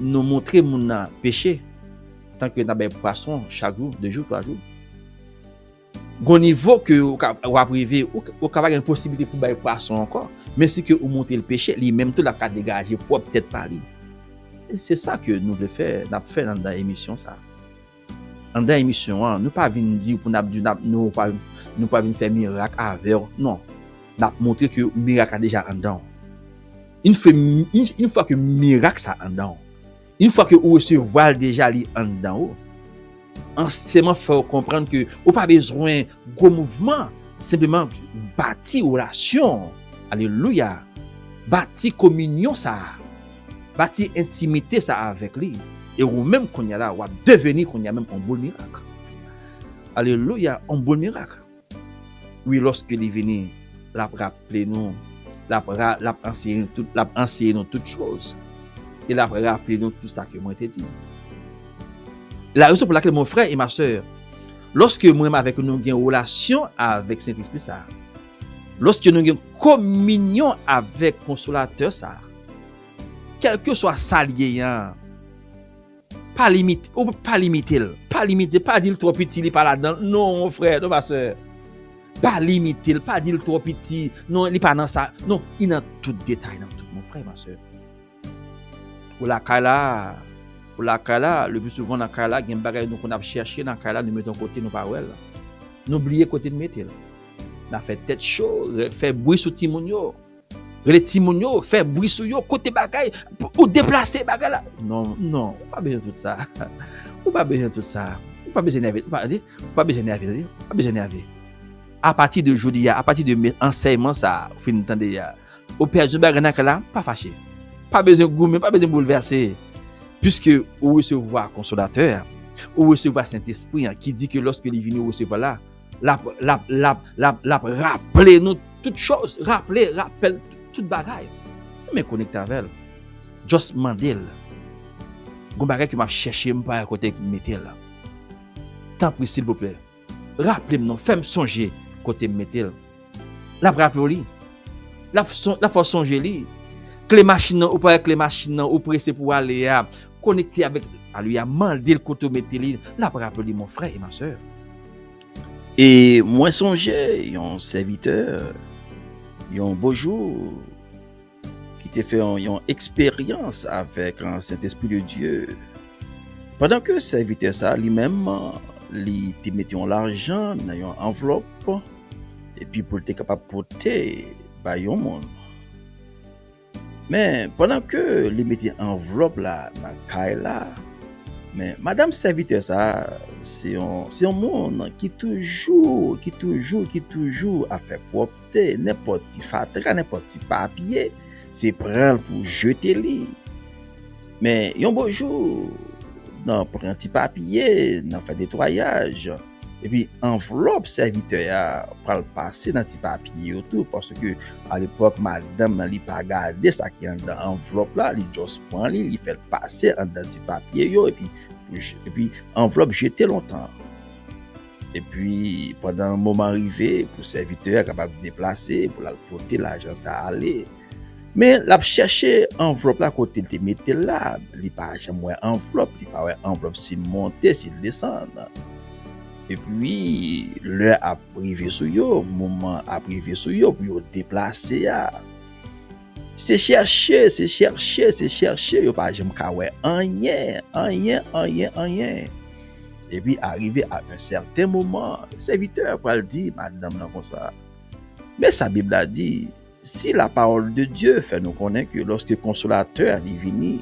montrer mon péché tant que nous avons poisson chaque jour, 2 jours, 3 jours. Au niveau que vous arrivez, vous avez une possibilité pour faire poisson encore, mais si que vous montez le péché, lui-même tout la carte dégagée pour peut-être pas lui. C'est ça que nous voulons faire, nous fait dans l'émission ça. Dans l'émission, nous pas venir dire pour nous pas venir faire miracle avec non. Nous montrer que miracle a déjà en dedans. Une fois que miracle ça en dedans. Une fois que vous recevez déjà li en dedans, enseignement faut comprendre que vous pas besoin gros mouvement, simplement bâtir relation. Alléluia. Bâtir communion ça. Bâtir intimité ça avec lui. Et ou même qu'on y a là, ou devenir qu'on y a même un bon miracle. Alléluia, un bon miracle. Oui, lorsque il est venu, l'a rappelé nous, l'a enseigné nous toutes choses. Et l'a rappelé nous tout ça que moi t'ai dit. La raison pour laquelle mon frère et ma soeur, lorsque moi avec nous avons une relation avec Saint-Esprit ça, lorsque nous avons une communion avec Consolateur ça, quel que soit ça lié, pas limite, ou pas limiter, pas dire trop petit, il pas là-dedans. Non, mon frère, non, ma soeur. Pas limiter, pas dire trop petit. Non, il pas dans ça. Non, il dans tout détail, dans tout, mon frère, ma soeur. Pour la kala, le plus souvent dans la kala, il y a un bagage qu'on a cherché dans la kala, nous mettons côté nos paroles. N'oubliez côté de mettre. On a fait tête chaud, fait bruit sur Timonio. Les Timonio fait bruit sur yo côté bagay pour déplacer bagay là. Non, pas besoin de tout ça. Pas besoin de tout ça. Pas besoin d'énerver, pas besoin d'énerver. À partir de aujourd'hui, à partir de mes enseignements ça, fin entendez ya. Au père du bagay là, pas fâché. Pas besoin de goumer, pas besoin de bouleverser. Puisque vous recevez Consolateur, vous recevez Saint-Esprit qui dit que lorsque il vient recevoir là, rappelez nous toutes choses, rappelle toute bagaille. Mais connecté avec elle. Just mandel. Gon bagaille que m'a cherché m'pa côté mettel là. Tant pis s'il vous plaît. Rappelez-moi, faites-moi songer côté mettel. La rappelez-lui. La faut songer lui. Clé machine ou pas clé machine ou pressé pour aller connecter avec lui a mandé le côté mettel. La rappelez-lui mon frère et ma soeur. Et moi songer un serviteur un beau jour qui t'a fait une expérience avec un Saint-Esprit de Dieu. Pendant que serviteur ça lui-même, il te mettait l'argent dans une enveloppe et puis pour être capable de porter par un monde. Mais pendant que il mettait enveloppe là dans caille là, mais madame serviteur ça c'est un monde qui toujours a fait propreté n'importe qui fatra n'importe qui papier c'est prendre pour jeter lui. Mais un beau jour dans prend petit papier dans fait nettoyage et puis enveloppe serviteur pour le passer dans petit papier autour parce que à l'époque madame n'a pas regardé ça qui est dans enveloppe là, il juste prend lui, il fait le passer dans petit papier yo et puis enveloppe jeté longtemps. Et puis pendant un moment arrivé pour serviteur capable de déplacer pour la porter l'argent ça aller. Mais la chercher enveloppe là côté te mettre là, il pas jamais enveloppe, il pas enveloppe s'il monter, s'il descend. Et puis l'heure a privé sur yo, moment a privé sur yo pour yo déplacer ya. C'est chercher, yo pas jamais kawè rien. Et puis arrivé à un certain moment, le serviteur va le dire madame là comme ça. Mais sa Bible a dit si la parole de Dieu fait nous connaître que lorsque le Consolateur est venu,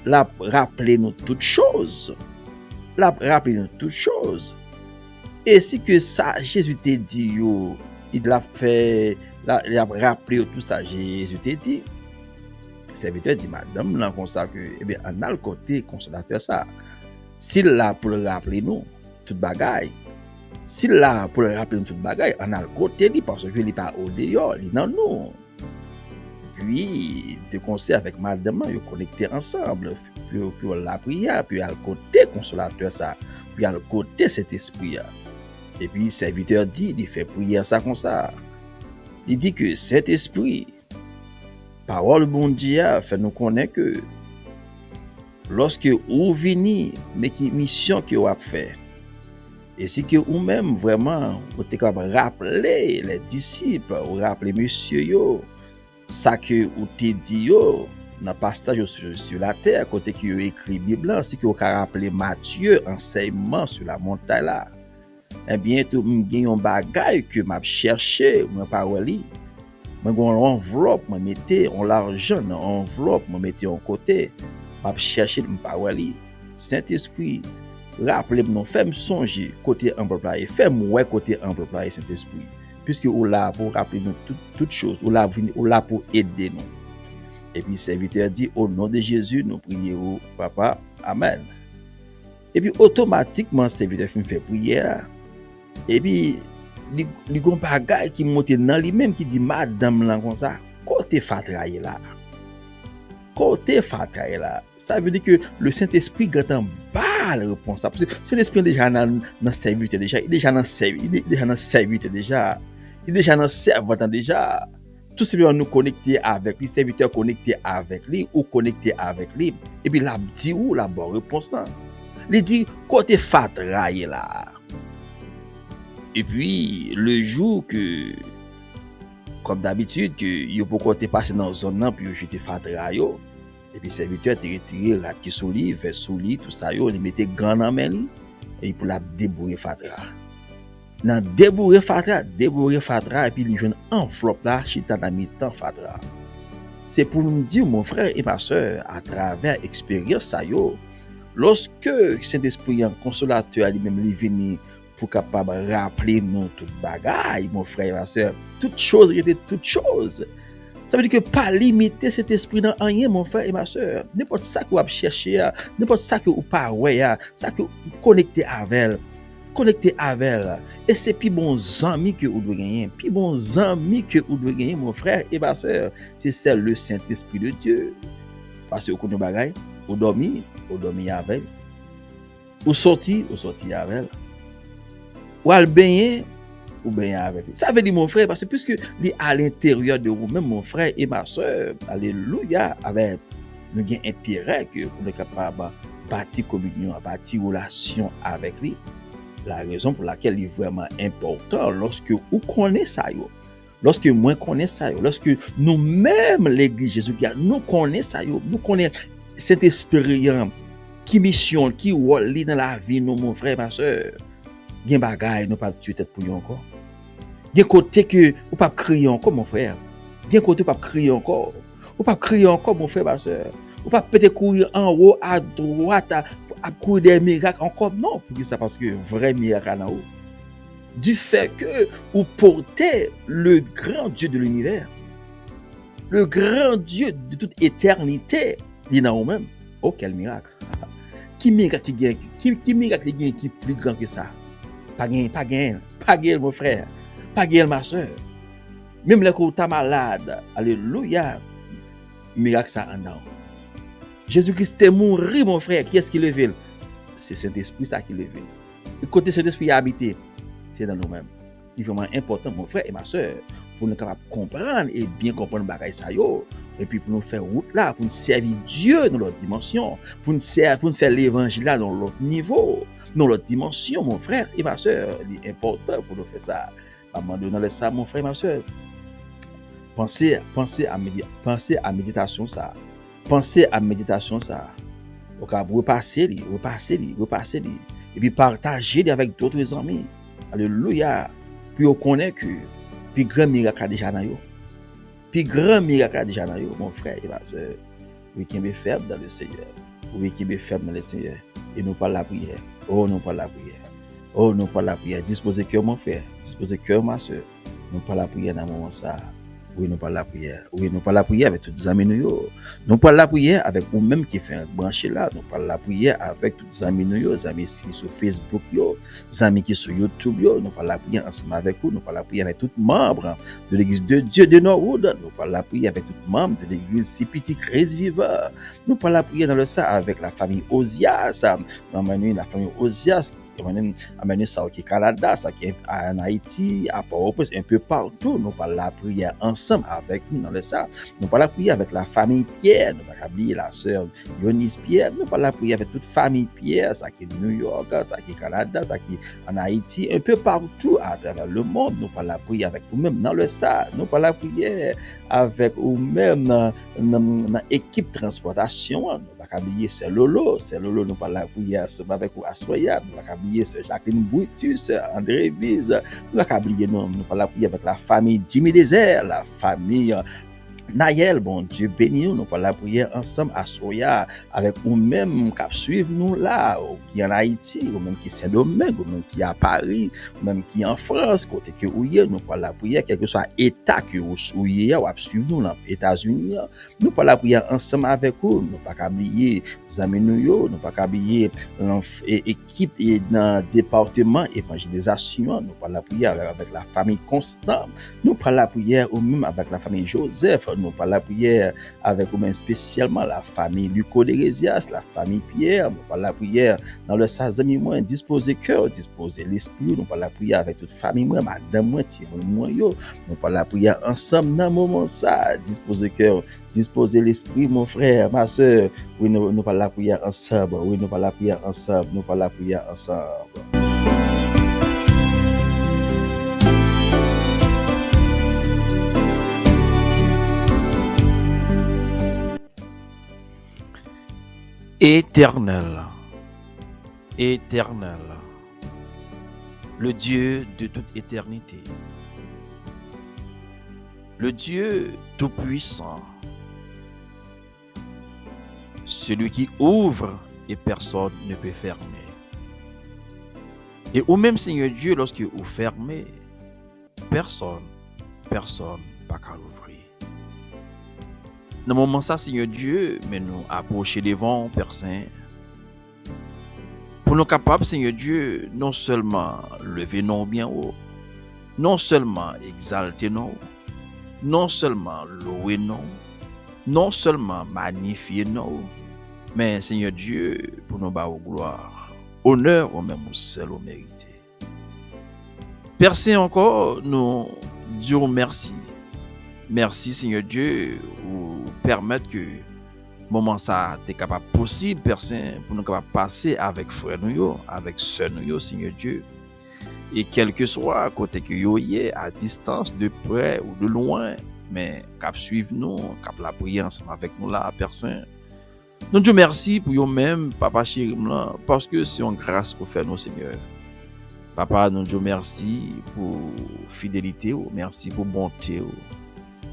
l'a rappelé nous toutes choses. Et si que ça Jésus t'a dit yo, il l'a fait, il a rappelé tout ça Jésus t'a dit. Le serviteur dit madame là comme ça que eh bien on a le côté Consolateur ça. S'il l'a pour le rappeler nous toute bagaille, Si là, pour le rappeler toute bagaille, on a le côté, parce que il n'est pas au dehors, il est dans nous. Puis, de conseil avec madame, ils connectés ensemble. Puis la prière, puis à le côté consolateur, ça. Puis à le côté cet esprit. Et puis, le serviteur dit, il fait prière ça comme ça. Il dit que cet esprit, parole bon Dieu, fait nous connaître que lorsque vous venez, mais qui mission que vous avez fait, et si que vous-même, vraiment, vous êtes capable de rappeler les disciples, vous rappeler monsieur yo, ça que vous te dit yo, dans le passage sur la terre, côté qui a écrit Bible, ainsi que vous avez rappelé Matthieu, enseignement sur la montagne là. Eh bien, tout le monde a un bagage que m'a cherché, moi pas li. Moi gon enveloppe, moi mettais en l'argent dans enveloppe, moi mettais en côté, m'a cherché pas li. Saint-Esprit, rappelez-moi, fais-moi songer côté enveloppe là, fais-moi côté enveloppe là, Saint-Esprit. Puisque ou là pour rappeler nous toutes choses, ou là pour aider nous. Et puis le serviteur dit au nom de Jésus, nous prions, papa, amen. Et puis automatiquement le serviteur fait prière. Et puis il y a un bagage qui monte dans lui-même qui dit madame là comme ça, côté fatraille là. Côté fatraille là. Ça veut dire que le Saint-Esprit gâte pas la réponse. Parce que c'est l'esprit déjà dans le serviteur déjà, il est déjà dans le serviteur déjà. Il est déjà dans le servant déjà. Tout simplement nous connecter avec lui, serviteur connecté avec lui ou connecté avec lui. Et puis là, dit où la bonne réponse là. Il dit côté fatraille là. Et puis le jour que, comme d'habitude, que yo pour côté passer dans zone là puis jeter fatraille. Et puis serviteur te retiré la qui sous lui, fait sous lui tout ça yo, il mettait grand en main lui et pour la débourer fatraille. Dans débourer fatra et puis il joue une enveloppe là chita dans mi-temps fatra. C'est pour nous dire mon frère et ma soeur à travers expérience ça yo, lorsque Saint-Esprit en consolateur lui-même il venu pour capable rappeler nous toute bagaille mon frère et ma soeur, toute chose était toute chose. Ça veut dire que pas limiter cet esprit dans rien mon frère et ma soeur. N'importe ça que vous chercher, n'importe ça que vous pas ouais, ça que vous connecter avec elle. Et c'est plus bons amis que vous devez gagner. Plus bons amis que vous devez gagner, mon frère et ma soeur. C'est celle le Saint-Esprit de Dieu. Parce que vous connaissez bagaille, vous dormez avec. Vous sortez avec. Ou al baigner, ou baigner avec. Ça veut dire mon frère, parce que puisque il est à l'intérieur de vous-même, mon frère et ma soeur, alléluia, avec nous avons intérêt que vous êtes capable de bâtir communion, bâtir relation avec lui. La raison pour laquelle il est vraiment important lorsque vous connaissez ça, lorsque moi connais ça, lorsque nous-mêmes l'église Jésus-Christ, nous connaissons ça, nous connaissons cette expérience qui mission, qui rôle dans la vie, nous, mon frère, ma soeur. Il y a des bagages, nous pas tuer tête pour encore. Il y a des côtés que vous pas crier encore, mon frère. Il y a des côtés que vous pas crier encore. Vous pas crier encore, mon frère, ma soeur. Vous pas peut-être courir en haut, à droite, à courir des miracles encore. Non, pour ça, parce que vrai miracle en haut. Du fait que vous portez le grand Dieu de l'univers, le grand Dieu de toute éternité, il est dans vous-même. Oh, quel miracle! Qui miracle qui est plus grand que ça? Pas gain, mon frère. Pas gain, ma soeur. Même le coup t'es malade, alléluia, miracle ça en dedans. Jésus-Christ est mort, mon frère. Qui est-ce qui le veut? C'est Saint-Esprit ça qui le veut. Et côté Saint-Esprit habité, c'est dans nous-mêmes. Il est vraiment important, mon frère et ma soeur, pour nous capables de comprendre et bien comprendre le bagage ça yo. Et puis pour nous faire route là, pour nous servir Dieu dans l'autre dimension, pour nous faire l'évangile là dans l'autre niveau, dans l'autre dimension, mon frère et ma soeur. Il est important pour nous faire ça. À un moment donné, ça, mon frère et ma soeur. Pensez à méditation ça. Pensez à méditation ça. Vous pouvez repasser. Et puis partager avec d'autres amis. Alléluia. Puis vous connaissez que puis grand miracle a déjà dans yo. Puis grand miracle a déjà dans yo, mon frère et ma soeur. Oui, qui est faible dans le Seigneur. Oui, qui est faible dans le Seigneur. Et nous pas la prière. Oh, non pas la prière. Oh, non pas la prière. Disposez cœur, mon frère. Disposez cœur, ma soeur. Nous pas la prière dans le moment ça. Oui, nous parlons la prière. Oui, nous parlons la prière avec tous les amis nous. Nous parlons la prière avec vous-même qui fait un branché là. Nous parlons la prière avec tous les amis nous, les amis qui sont sur Facebook, les amis qui sont sur YouTube. Nous parlons la prière ensemble avec vous. Nous parlons la prière avec tous les membres de l'église de Dieu de Norwood. Nous parlons la prière avec tous les membres de l'église CPT Christ Vivant. Nous parlons la prière dans le ça avec la famille Ozias. Nous avons la famille Ozias. Amener ça au Canada, ça qui est en Haïti, à Port-au-Prince, un peu partout. Nous parlons la prière ensemble avec nous dans le ça. Nous parlons la prière avec la famille Pierre. Nous parlons oublier la sœur Yonis Pierre. Nous parlons la prière avec toute famille Pierre, ça qui est New York, ça qui est Canada, ça qui est en Haïti, un peu partout à travers le monde. Nous parlons la prière avec nous-mêmes dans le ça. Nous parlons la prière avec nous-mêmes dans l'équipe transportation. Nous pas oublier c'est Lolo, nous parlons la prière avec vous Assoya, nous pas oublier c'est Jacqueline Bouitus, André Vise, nous pas oublier nous parlons la prière avec la famille Jimmy Désert, la famille Nayel, bon Dieu béni nous parlons la prière ensemble à Soya avec vous-même qui suivent nous là, qui en Haïti, ou même qui Saint-Domingue, ou même qui à Paris, ou même qui en France, côté que vous y nous parlons la prière, quel que soit état que vous y ou suivre nous dans les États-Unis, nous parlons la prière ensemble avec vous, nous pas oublier les amis nous pas oublier l'équipe et dans le département évangélisation, nous parlons la prière avec la famille Constant, nous parlons la prière ou même avec la famille Joseph, nous parlons la prière avec vous-même spécialement la famille Luco d'Hérésias, la famille Pierre, nous parlons la prière dans le sazami moi, disposer cœur, disposer l'esprit, nous parlons la prière avec toute famille moi, madame moi, Thierry moi yo, nous parlons la prière ensemble dans moment ça, disposer cœur, disposer l'esprit mon frère, ma soeur, oui nous parlons la prière ensemble, oui nous parlons la prière ensemble, nous parlons la prière ensemble. Éternel, éternel, le Dieu de toute éternité, le Dieu tout-puissant, celui qui ouvre et personne ne peut fermer. Et ou même Seigneur Dieu, lorsque vous fermez, personne pas qu'à l'ouvrir. Dans le moment ça, Seigneur Dieu, mais nous approcher devant Père Saint, pour nous capables, Seigneur Dieu, non seulement lever nos bien haut, non seulement exalter nous, non seulement louer nous, non seulement magnifier nous, mais Seigneur Dieu, pour nous bas gloire, honneur ou même au seul au mérité. Père Saint encore, nous disons merci. Merci Seigneur Dieu, ou permettre que moment ça t'es capable possible Père Saint pour nous capable passer avec frère nous avec sœur nous Seigneur Dieu, et quel que soit côté que yo y à distance de près ou de loin, mais cap suivre nous, cap la prière ensemble avec nous là Père Saint. Nous Dieu merci pour yo même papa chéri là, parce que c'est une grâce qu'on fait nous Seigneur. Papa, nous Dieu merci pour fidélité, merci pour bonté.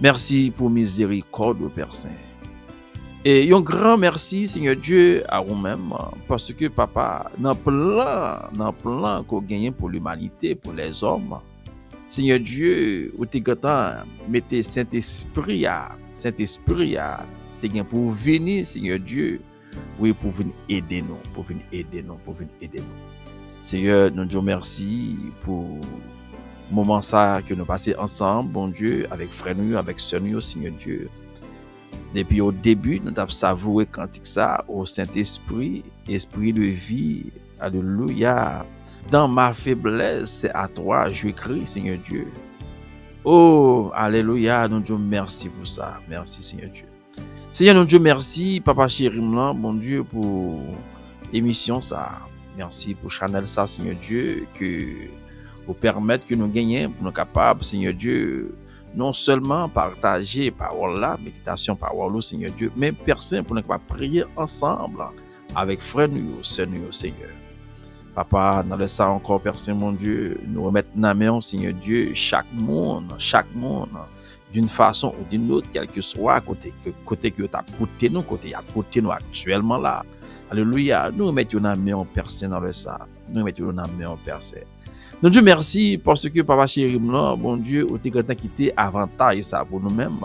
Merci pour miséricorde, Père Saint. Et un grand merci, Seigneur Dieu, à vous-même, parce que, Papa, dans le plan qu'on gagne pour l'humanité, pour les hommes, Seigneur Dieu, où tu mettez Saint-Esprit, tu pour venir, Seigneur Dieu, oui, pour venir aider nous, Seigneur, nous disons merci pour moment ça que nous passons ensemble, bon Dieu, avec frère nous, avec sœur nous, Seigneur Dieu. Depuis au début, nous avons savouré cantique ça au Saint-Esprit, esprit de vie, alléluia. Dans ma faiblesse, c'est à toi, je crie, Seigneur Dieu. Oh, alléluia, nous disons merci pour ça. Merci, Seigneur Dieu. Seigneur, nous disons merci, Papa chéri, mon Dieu, pour l'émission ça. Merci pour Chanel ça, Seigneur Dieu, que pour permettre que nous gagnions, pour nous capables, Seigneur Dieu, non seulement partager parole là, méditation parole, Seigneur Dieu, mais personne pour nous capables prier ensemble avec frère nous, sœur nous, Seigneur. Papa, dans le ça encore, personne, mon Dieu, nous remettons dans la main, Seigneur Dieu, chaque monde, d'une façon ou d'une autre, quel que soit côté que tu as côté nous actuellement là. Alléluia, nous mettons dans la main personne dans le ça, nous mettons dans la main personne. Donc Dieu merci parce que papa chéri, bon Dieu, ou t'es content quitter avantage ça pour nous-mêmes.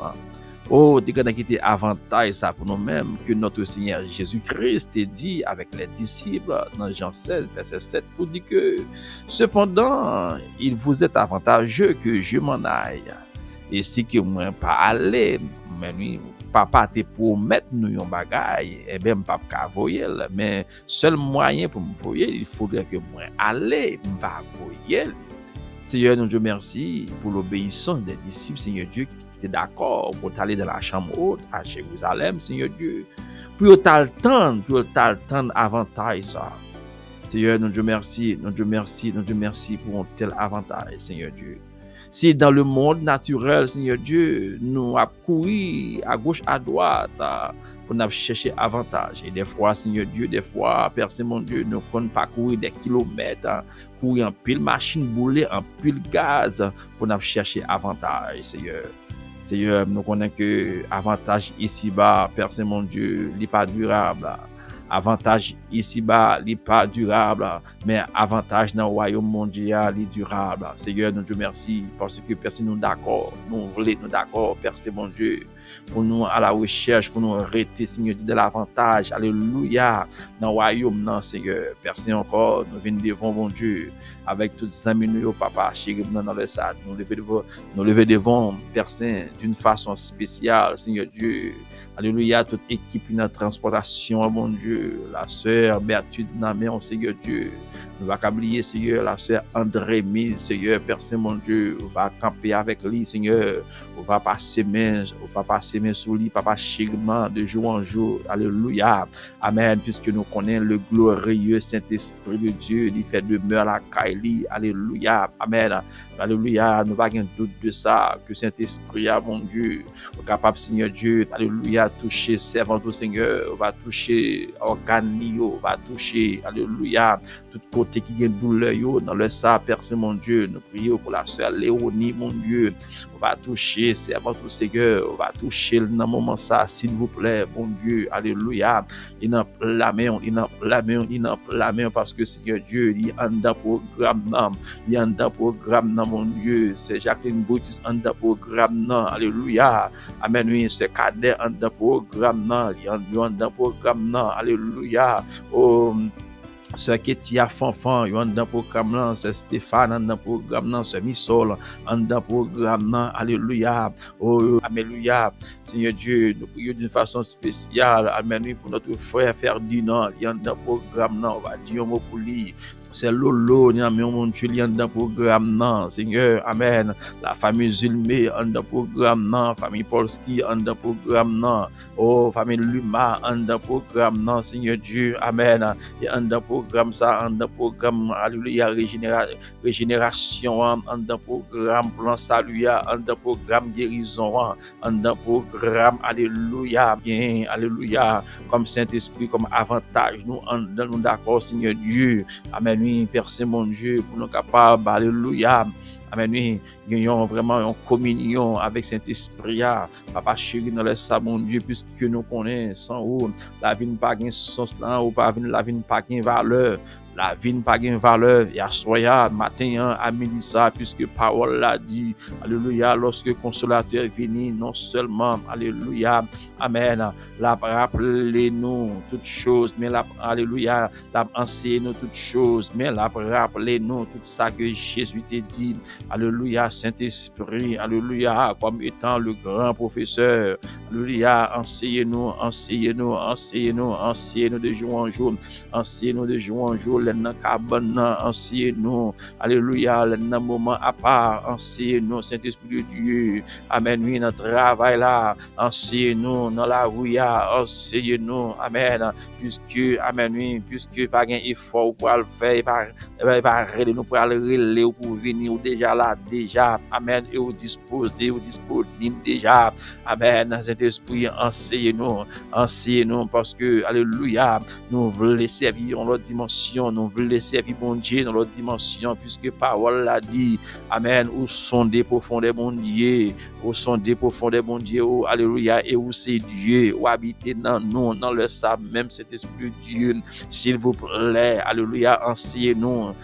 Oh, t'es content quitter avantage ça pour nous-mêmes que notre Seigneur Jésus-Christ est dit avec les disciples dans Jean 16, verset 7 pour dire que cependant, il vous est avantageux que je m'en aille. Et si que moi pas aller, mais lui, papa te promet nous yon bagay, et bien m'pa ka voyer, mais seul moyen pour me voyer, il faudrait que moi aller, m'va voyer. Seigneur, nous Dieu merci pour l'obéissance des disciples, Seigneur Dieu, qui était d'accord pour aller dans la chambre haute à Jérusalem, Seigneur Dieu, pour t'attendre avantage ça. Seigneur, nous Dieu merci, nous Dieu merci, nous Dieu merci pour un tel avantage, Seigneur Dieu. Si dans le monde naturel, Seigneur Dieu, nous avons couru à gauche, à droite, pour nous chercher avantage. Et des fois, Seigneur Dieu, des fois, Père Saint mon Dieu, nous ne pouvons pas courir des kilomètres, courir en pile machine boulée, en pile gaz, pour nous chercher avantage, Seigneur. Seigneur, nous connaissons que avantage ici-bas, Père Saint mon Dieu, n'est pas durable. Avantage ici-bas, n'est pas durable, mais avantage dans le royaume mondial, est durable. Seigneur, nous Dieu merci, parce que personne nous d'accord, nous voulons nous d'accord, Père c'est mon Dieu, pour nous à la recherche, pour nous arrêter, Seigneur, de l'avantage, alléluia, dans le royaume, non, Seigneur, personne encore, nous venons devant mon Dieu, avec toutes 5 minutes, papa, chéri, dans le sac, nous lever devant, personne, d'une façon spéciale, Seigneur Dieu. Alléluia, toute équipe de transportation, mon Dieu, la sœur Béatitude Namé, Seigneur Dieu. Nous va oublier, Seigneur, la sœur André Mise, Seigneur, Père Saint, mon Dieu, on va camper avec lui, Seigneur. On va passer main sur lui, papa, chèrement, de jour en jour. Alléluia. Amen, puisque nous connaissons le glorieux Saint-Esprit de Dieu, il fait demeure la Kaili. Alléluia. Amen. Alléluia. Nous n'avons pas de doute de ça, que Saint-Esprit, mon Dieu, est capable, Seigneur Dieu, alléluia, toucher servant au Seigneur, va toucher organe, va toucher, alléluia, tout côté qui est douleur, dans le ça, Père Saint, mon Dieu, nous prions pour la sœur Léonie, mon Dieu, on va toucher servant au Seigneur, on va toucher dans le moment ça, s'il vous plaît, mon Dieu, alléluia, il n'a la main, parce que Seigneur Dieu, il y a un programme, mon Dieu, c'est Jacqueline Boutis, un programme, alléluia, amen, oui, c'est cadet, un programme, il y a un programme, alléluia, oh, c'est Ketia Fanfan, il y a un programme, c'est Stéphane, un programme, c'est Missol, un programme, alléluia, oh, alléluia, Seigneur Dieu, nous prions d'une façon spéciale, amen, pour notre frère Ferdinand, il y a un programme, on va dire un mot pour lui. C'est Lolo, mon Dieu, il y a un programme, Seigneur, amen. La famille Zulmé, un programme, famille Polski, un programme, oh, famille Luma, un programme, Seigneur Dieu, amen. Il y a un programme, ça, un programme, alléluia, régénération, un programme, plan salut, un programme, guérison, un programme, alléluia, bien, alléluia, comme Saint-Esprit, comme avantage, nous d'accord, Seigneur Dieu, amen. Oui, Père Saint, mon Dieu, pour nous capables, alléluia. Amen, oui, nous avons vraiment une communion avec Saint-Esprit. Papa chéri, nous laisse ça, mon Dieu, puisque nous connaissons sans où la vie n'a pas de sens, ou pas la vie n'a pas de valeur. La vie n'a pas de valeur. Et à soya, matin, à midi, ça, puisque parole l'a dit, alléluia, lorsque consolateur est venu, non seulement, alléluia, amen, la rappelez-nous toutes choses, mais la, alléluia, la enseignez-nous toutes choses, mais la rappelez-nous tout ça que Jésus t'a dit, alléluia, Saint-Esprit, alléluia, comme étant le grand professeur, alléluia, enseignez-nous de jour en jour, enseignez-nous de jour en jour, les cabane, enseignez-nous, alléluia, les moments à part, enseignez-nous, Saint-Esprit de Dieu, amen, oui, notre travail là, enseignez-nous, dans la rue, enseignez-nous, amen, puisque, amen, oui, puisque pas un effort pour le faire, pas nous pour aller pour venir déjà là, déjà, amen, et au disposé, disponible déjà, amen, Saint-Esprit, enseignez-nous, parce que, alléluia, nous voulons servir en l'autre dimension, nous voulons servir bon Dieu dans l'autre dimension, puisque parole l'a dit, amen, ou sondez profondément bon Dieu, ou sondez profondément bon Dieu, oh, alléluia, et où c'est Dieu, ou habiter dans nous, dans le sable, même cet esprit de Dieu, s'il vous plaît, alléluia, enseignez-nous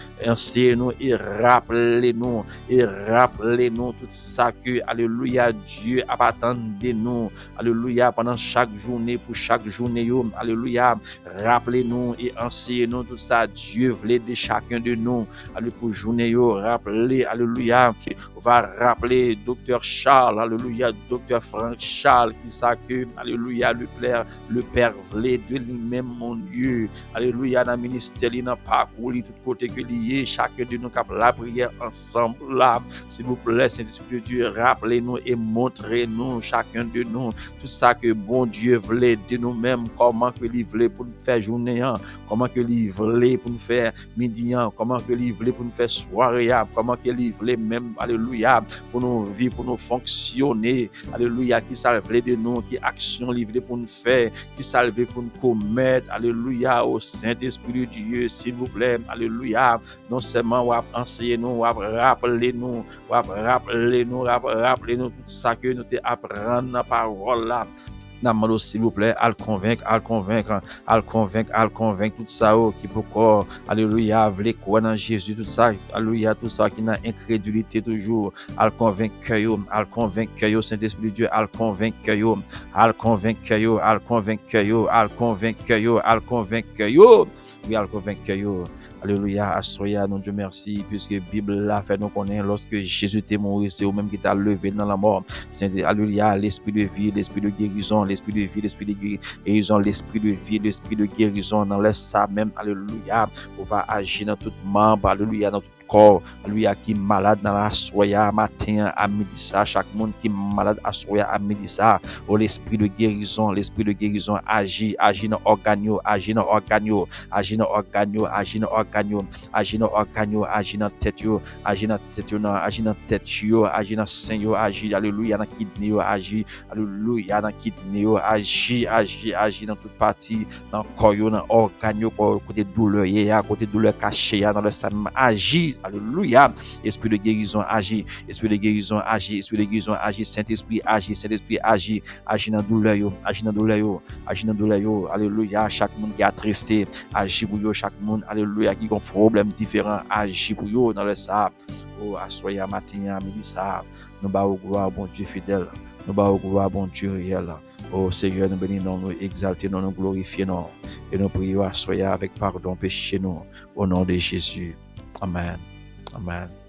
et rappelez-nous tout ça que, alléluia, Dieu a attendu de nous, alléluia, pendant chaque journée, pour chaque journée, alléluia, rappelez-nous et enseignez-nous tout ça, Dieu voulait de chacun de nous, alléluia, pour journée, rappelez, alléluia, on va rappeler docteur Charles, alléluia, docteur Frank Charles, qui sait que, alléluia, le Père voulait de lui-même, mon Dieu, alléluia, dans le ministère, dans le parcours, tout côté que lié, chacun de nous cap la prière ensemble là, s'il vous plaît, Saint-Esprit de Dieu, rappelez-nous et montrez-nous, chacun de nous, tout ça que bon Dieu voulait de nous-mêmes, comment que il voulait pour nous faire journée, comment que il voulait pour nous faire midi, comment que il voulait pour nous faire soirée, comment que il voulait même, alléluia, pour nous vivre, pour nous fonctionner, alléluia, qui salve de nous, qui action livrée pour nous faire, qui salve pour nous commettre, alléluia, au Saint-Esprit de Dieu, s'il vous plaît, alléluia, non seulement enseignez-nous, rappelez-nous tout ça que nous te apprendre la parole là. Namalo, s'il vous plaît, à le convaincre, tout ça, qui pourquoi, alléluia, voulez croire dans Jésus, tout ça, alléluia, tout ça qui n'a incrédulité toujours, à le convaincre, Saint-Esprit de Dieu, à le convaincre, oui, à le convaincre, alléluia, assoya, non Dieu merci, puisque Bible l'a fait nous connaître lorsque Jésus était mort, c'est au même qui t'a levé dans la mort, c'est alléluia, l'esprit de vie, l'esprit de guérison, l'esprit de guérison, l'esprit de guérison dans le sang même, alléluia, on va agir dans tout membre, alléluia, dans tout corps, alléluia, qui est malade dans la soya matin à midi ça, chaque monde qui est malade à soya à midi ça, oh l'esprit de guérison agit dans organes, agit dans sein, agit, alléluia, dans kidney, alléluia, dans kidney, agit dans toute partie, dans corps, dans organes, côté douleur caché, dans le sang, agit, alléluia, esprit de guérison agit, Saint-Esprit agit dans douleur, alléluia, chaque monde qui a tressé, agit pour yo, chaque monde, alléluia, qui a un problème différent, agit pour yo dans le sable, oh, assoya matin, midi ça, nous ba gloire, bon Dieu fidèle, nous ba gloire, bon Dieu réel, oh Seigneur, nous bénissons, nous exaltons, nous glorifions, et nous prions, assoya avec pardon, péché nous, au nom de Jésus. Amen. Amen.